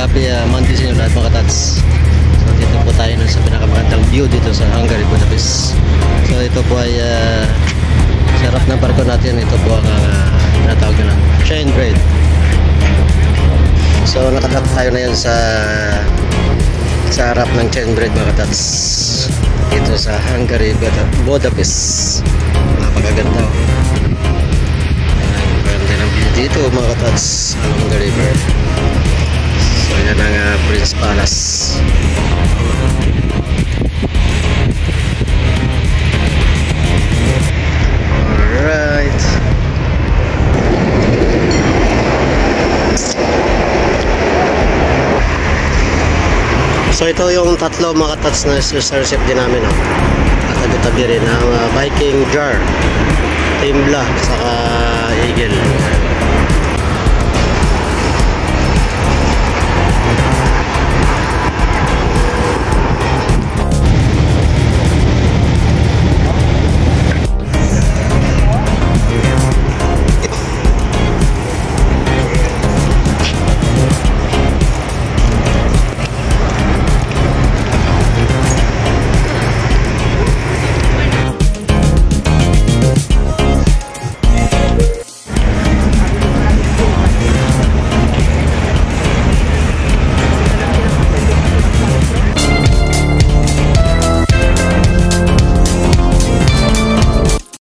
happy Monday sa inyo lahat mga tats. So dito po tayo sa pinakamagandang view dito sa Hungary, Budapest. So ito po ay sarap ng barko natin. Ito po ang tinatawag na chain bread. So nakatat tayo na yan sa harap ng chain bread mga tats. Dito sa Hungary, Budapest. Napakaganda. Maganda ng view dito mga tats along the river. So yan ang Prince Palace. Alright. So ito yung tatlo mga tats na reserve din namin. At tabi-tabi rin ang Viking Jar, Timbla, saka Eagle.